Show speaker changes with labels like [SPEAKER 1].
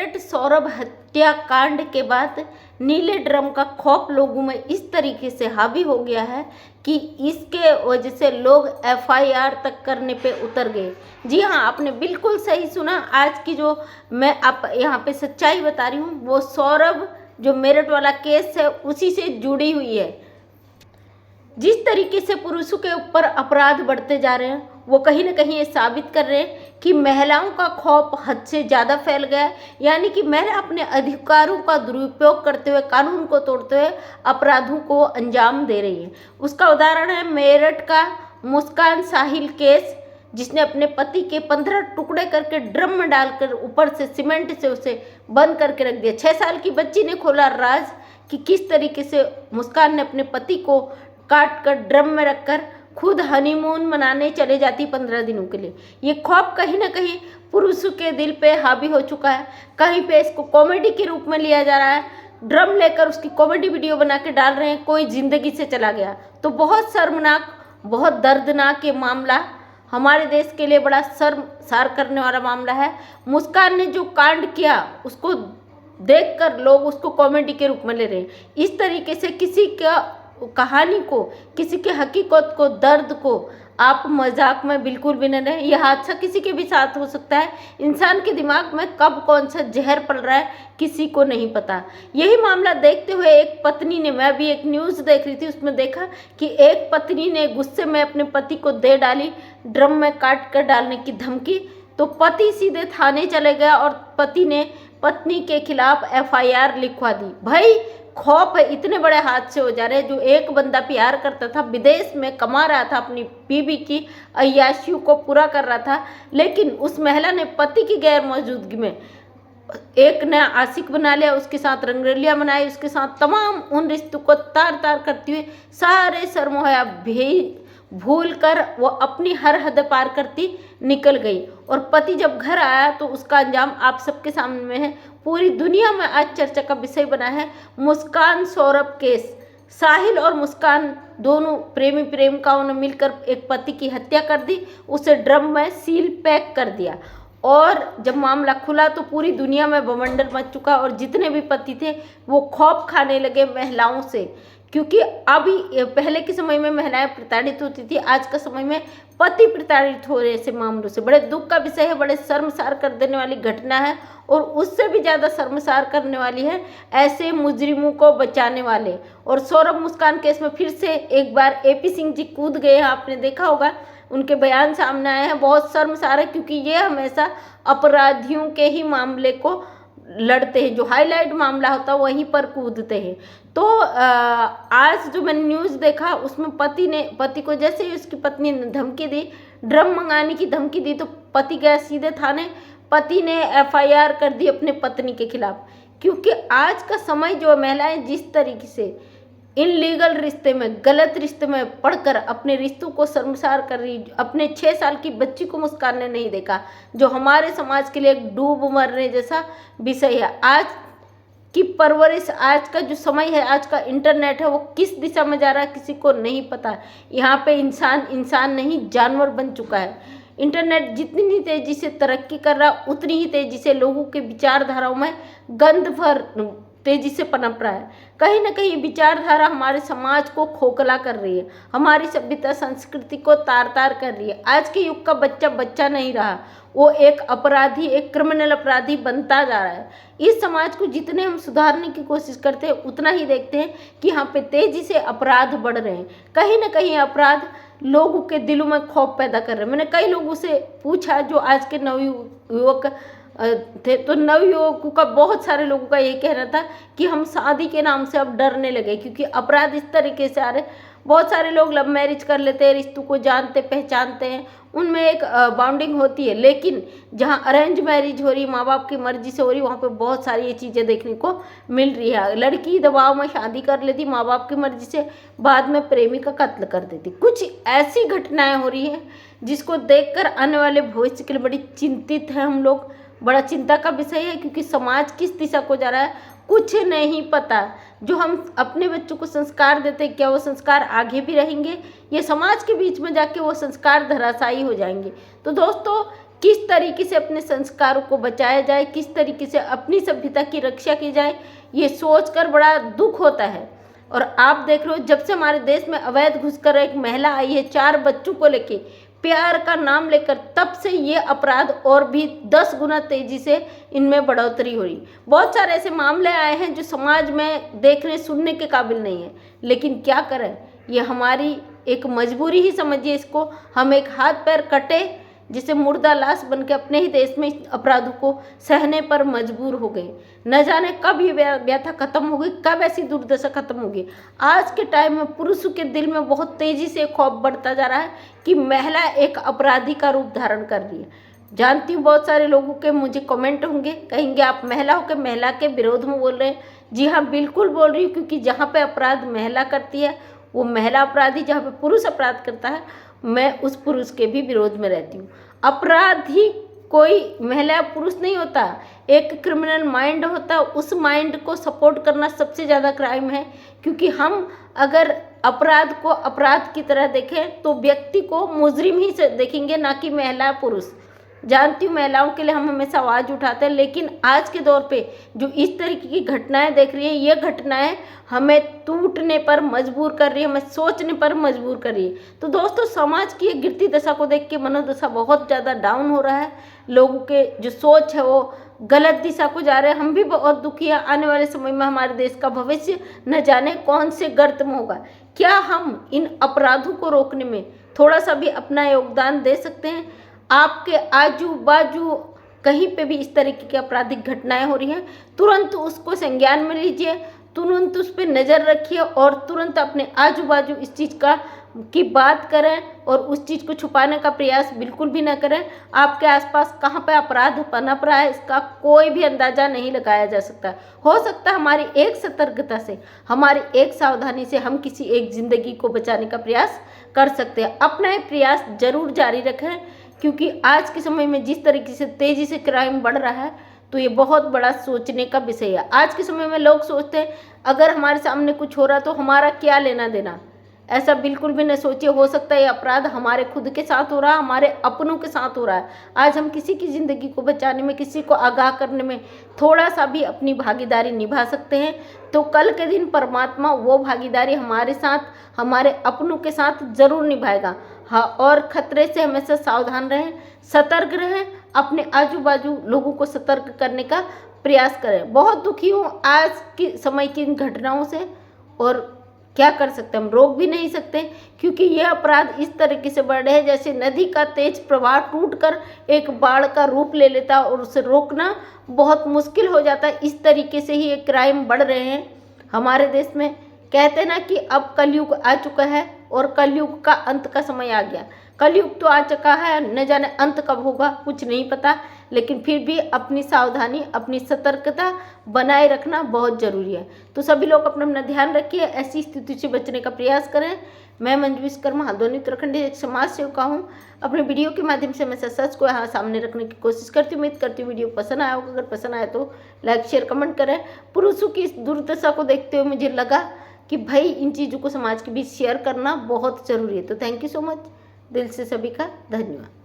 [SPEAKER 1] मेरठ सौरभ हत्याकांड के बाद नीले ड्रम का खौफ लोगों में इस तरीके से हावी हो गया है कि इसके वजह से लोग एफआईआर तक करने पे उतर गए। जी हाँ, आपने बिल्कुल सही सुना। आज की जो मैं आप यहाँ पे सच्चाई बता रही हूँ वो सौरभ जो मेरठ वाला केस है उसी से जुड़ी हुई है। जिस तरीके से पुरुषों के ऊपर अपराध बढ़ते जा रहे हैं वो कहीं ना कहीं ये साबित कर रहे हैं कि महिलाओं का खौफ हद से ज़्यादा फैल गया है। यानी कि महिला अपने अधिकारों का दुरुपयोग करते हुए, कानून को तोड़ते हुए अपराधों को अंजाम दे रही है। उसका उदाहरण है मेरठ का मुस्कान साहिल केस, जिसने अपने पति के 15 टुकड़े करके ड्रम में डालकर ऊपर से सीमेंट से उसे बंद करके रख दिया। 6 साल की बच्ची ने खोला राज कि किस तरीके से मुस्कान ने अपने पति को काट कर ड्रम में रखकर खुद हनीमून मनाने चले जाती 15 दिनों के लिए। ये खौफ कहीं ना कहीं पुरुषों के दिल पे हावी हो चुका है। कहीं पे इसको कॉमेडी के रूप में लिया जा रहा है, ड्रम लेकर उसकी कॉमेडी वीडियो बना के डाल रहे हैं, कोई जिंदगी से चला गया। तो बहुत शर्मनाक, बहुत दर्दनाक ये मामला हमारे देश के लिए बड़ा शर्मसार करने वाला मामला है। मुस्कान ने जो कांड किया उसको देखकर लोग उसको कॉमेडी के रूप में ले रहे हैं। इस तरीके से किसी का कहानी को, किसी के हकीकत को, दर्द को आप मजाक में बिल्कुल भी न लें। यह हादसा किसी के भी साथ हो सकता है। इंसान के दिमाग में कब कौन सा जहर पल रहा है किसी को नहीं पता। यही मामला देखते हुए एक पत्नी ने, मैं अभी एक न्यूज़ देख रही थी उसमें देखा कि एक पत्नी ने गुस्से में अपने पति को दे डाली ड्रम में काट कर डालने की धमकी। तो पति सीधे थाने चले गया और पति ने पत्नी के खिलाफ एफआईआर लिखवा दी। भाई खौफ है, इतने बड़े हादसे हो जा रहे हैं। जो एक बंदा प्यार करता था, विदेश में कमा रहा था, अपनी बीवी की अय्याशियों को पूरा कर रहा था, लेकिन उस महिला ने पति की गैर मौजूदगी में एक नया आशिक बना लिया, उसके साथ रंगरलियां मनाई, उसके साथ तमाम उन रिश्तों को तार तार करती हुई सारे सरमोहया भूल कर वो अपनी हर हद पार करती निकल गई। और पति जब घर आया तो उसका अंजाम आप सबके सामने में है। पूरी दुनिया में आज चर्चा का विषय बना है मुस्कान सौरभ केस। साहिल और मुस्कान दोनों प्रेमी प्रेमिकाओं ने मिलकर एक पति की हत्या कर दी, उसे ड्रम में सील पैक कर दिया। और जब मामला खुला तो पूरी दुनिया में बवंडर मच चुका और जितने भी पति थे वो खौफ खाने लगे महिलाओं से। क्योंकि अभी पहले के समय में महिलाएं प्रताड़ित होती थी, आज का समय में पति प्रताड़ित हो रहे ऐसे मामलों से। बड़े दुख का विषय है, बड़े शर्मसार कर देने वाली घटना है। और उससे भी ज़्यादा शर्मसार करने वाली है ऐसे मुजरिमों को बचाने वाले। और सौरभ मुस्कान केस में फिर से एक बार एपी सिंह जी कूद गए हैं, आपने देखा होगा उनके बयान सामने आए हैं। बहुत शर्मसार है क्योंकि ये हमेशा अपराधियों के ही मामले को लड़ते हैं, जो हाईलाइट मामला होता है वहीं पर कूदते हैं। तो आज जो मैंने न्यूज़ देखा उसमें पति को जैसे ही उसकी पत्नी ने धमकी दी, ड्रम मंगाने की धमकी दी, तो पति गया सीधे थाने। पति ने एफआईआर कर दी अपने पत्नी के खिलाफ। क्योंकि आज का समय जो महिलाएं जिस तरीके से इनलीगल रिश्ते में, गलत रिश्ते में पढ़कर अपने रिश्तों को शर्मसार कर रही, अपने 6 साल की बच्ची को मुस्कान ने नहीं देखा, जो हमारे समाज के लिए एक डूब मरने जैसा विषय है। आज की परवरिश, आज का जो समय है, आज का इंटरनेट है, वो किस दिशा में जा रहा है किसी को नहीं पता। यहाँ पे इंसान नहीं जानवर बन चुका है। इंटरनेट जितनी तेज़ी से तरक्की कर रहा उतनी ही तेज़ी से लोगों के विचारधाराओं में गंध भर तेजी से पनप रहा है। कहीं ना कहीं विचारधारा हमारे समाज को खोखला कर रही है, हमारी सभ्यता संस्कृति को तार तार कर रही है। आज के युग का बच्चा बच्चा नहीं रहा, वो एक अपराधी, एक क्रिमिनल अपराधी बनता जा रहा है। इस समाज को जितने हम सुधारने की कोशिश करते हैं उतना ही देखते हैं कि यहाँ पे तेजी से अपराध बढ़ रहे हैं। कहीं ना कहीं अपराध लोगों के दिलों में खौफ पैदा कर रहे हैं। मैंने कई लोगों से पूछा जो आज के नवयुवक थे, तो नवयुवकों का, बहुत सारे लोगों का ये कहना था कि हम शादी के नाम से अब डरने लगे क्योंकि अपराध इस तरीके से आ रहे। बहुत सारे लोग लव मैरिज कर लेते हैं, रिश्तों को जानते पहचानते हैं, उनमें एक बॉन्डिंग होती है। लेकिन जहाँ अरेंज मैरिज हो रही, माँ बाप की मर्जी से हो रही, वहाँ पे बहुत सारी ये चीज़ें देखने को मिल रही है। लड़की दबाव में शादी कर लेती माँ बाप की मर्जी से, बाद में प्रेमी का कत्ल कर देती। कुछ ऐसी घटनाएं हो रही हैं जिसको देखकर आने वाले भविष्य के लिए बड़ी चिंतित है हम लोग। बड़ा चिंता का विषय है क्योंकि समाज किस दिशा को जा रहा है कुछ नहीं पता। जो हम अपने बच्चों को संस्कार देते हैं, क्या वो संस्कार आगे भी रहेंगे, ये समाज के बीच में जाके वो संस्कार धराशायी हो जाएंगे। तो दोस्तों, किस तरीके से अपने संस्कारों को बचाया जाए, किस तरीके से अपनी सभ्यता की रक्षा की जाए, ये सोचकर बड़ा दुख होता है। और आप देख रहे हो, जब से हमारे देश में अवैध घुसकर एक महिला आई है 4 बच्चों को लेके, प्यार का नाम लेकर, तब से ये अपराध और भी 10 गुना तेजी से इनमें बढ़ोतरी हो रही। बहुत सारे ऐसे मामले आए हैं जो समाज में देखने सुनने के काबिल नहीं है, लेकिन क्या करें, ये हमारी एक मजबूरी ही समझिए इसको। हम एक हाथ पैर कटे जिसे मुर्दा लाश बन के अपने ही देश में अपराधों को सहने पर मजबूर हो गए। न जाने कब ये व्यथा खत्म होगी, कब ऐसी दुर्दशा खत्म होगी। आज के टाइम में पुरुषों के दिल में बहुत तेजी से खौफ बढ़ता जा रहा है कि महिला एक अपराधी का रूप धारण कर रही है। जानती हूँ बहुत सारे लोगों के मुझे कमेंट होंगे, कहेंगे आप महिला होकर महिला के विरोध में बोल रहे हैं। जी हाँ, बिल्कुल बोल रही हूँ, क्योंकि जहाँ पे अपराध महिला करती है वो महिला अपराधी, जहाँ पे पुरुष अपराध करता है मैं उस पुरुष के भी विरोध में रहती हूँ। अपराधी कोई महिला पुरुष नहीं होता, एक क्रिमिनल माइंड होता है। उस माइंड को सपोर्ट करना सबसे ज़्यादा क्राइम है, क्योंकि हम अगर अपराध को अपराध की तरह देखें तो व्यक्ति को मुजरिम ही से देखेंगे, ना कि महिला पुरुष। जानती हूँ महिलाओं के लिए हम हमेशा आवाज़ उठाते हैं, लेकिन आज के दौर पे जो इस तरीके की घटनाएं देख रही है, ये घटनाएं हमें टूटने पर मजबूर कर रही है, हमें सोचने पर मजबूर कर रही है। तो दोस्तों, समाज की एक गिरती दशा को देख के मनोदशा बहुत ज़्यादा डाउन हो रहा है। लोगों के जो सोच है वो गलत दिशा को जा रहे हैं। हम भी बहुत दुखी हैं। आने वाले समय में हमारे देश का भविष्य न जाने कौन से गर्त में होगा। क्या हम इन अपराधों को रोकने में थोड़ा सा भी अपना योगदान दे सकते हैं? आपके आजू बाजू कहीं पे भी इस तरीके की आपराधिक घटनाएं हो रही हैं, तुरंत उसको संज्ञान में लीजिए, तुरंत उस पर नज़र रखिए और तुरंत अपने आजू बाजू इस चीज़ की बात करें और उस चीज़ को छुपाने का प्रयास बिल्कुल भी ना करें। आपके आसपास कहाँ पे अपराध पनप रहा है इसका कोई भी अंदाज़ा नहीं लगाया जा सकता। हो सकता है हमारी एक सतर्कता से, हमारी एक सावधानी से हम किसी एक ज़िंदगी को बचाने का प्रयास कर सकते हैं। अपना ये प्रयास जरूर जारी रखें, क्योंकि आज के समय में जिस तरीके से तेज़ी से क्राइम बढ़ रहा है तो ये बहुत बड़ा सोचने का विषय है। आज के समय में लोग सोचते हैं अगर हमारे सामने कुछ हो रहा तो हमारा क्या लेना देना। ऐसा बिल्कुल भी न सोचिए। हो सकता है ये अपराध हमारे खुद के साथ हो रहा है, हमारे अपनों के साथ हो रहा है। आज हम किसी की ज़िंदगी को बचाने में, किसी को आगाह करने में थोड़ा सा भी अपनी भागीदारी निभा सकते हैं, तो कल के दिन परमात्मा वो भागीदारी हमारे साथ, हमारे अपनों के साथ ज़रूर निभाएगा। हाँ, और खतरे से हमेशा सावधान रहें, सतर्क रहें, अपने आजू बाजू लोगों को सतर्क करने का प्रयास करें। बहुत दुखी हूँ आज की समय की इन घटनाओं से, और क्या कर सकते हैं, हम रोक भी नहीं सकते, क्योंकि ये अपराध इस तरीके से बढ़ रहे हैं जैसे नदी का तेज प्रवाह टूटकर एक बाढ़ का रूप ले लेता है और उसे रोकना बहुत मुश्किल हो जाता है। इस तरीके से ही ये क्राइम बढ़ रहे हैं हमारे देश में। कहते हैं ना कि अब कलयुग आ चुका है और कलयुग का अंत का समय आ गया। कलयुग तो आ चुका है, न जाने अंत कब होगा कुछ नहीं पता, लेकिन फिर भी अपनी सावधानी, अपनी सतर्कता बनाए रखना बहुत ज़रूरी है। तो सभी लोग अपना अपना ध्यान रखिए, ऐसी स्थिति से बचने का प्रयास करें। मैं मंजू विश्वकर्मा हल्द्वानी उत्तराखंड एक समाज सेविका हूँ। अपने वीडियो के माध्यम से हमेशा सच को यहाँ सामने रखने की कोशिश करती हूँ। उम्मीद करती हूँ वीडियो पसंद आया होगा। अगर पसंद आया तो लाइक शेयर कमेंट करें। पुरुषों की इस दुर्दशा को देखते हुए मुझे लगा कि भाई इन चीज़ों को समाज के बीच शेयर करना बहुत ज़रूरी है। तो थैंक यू सो मच, दिल से सभी का धन्यवाद।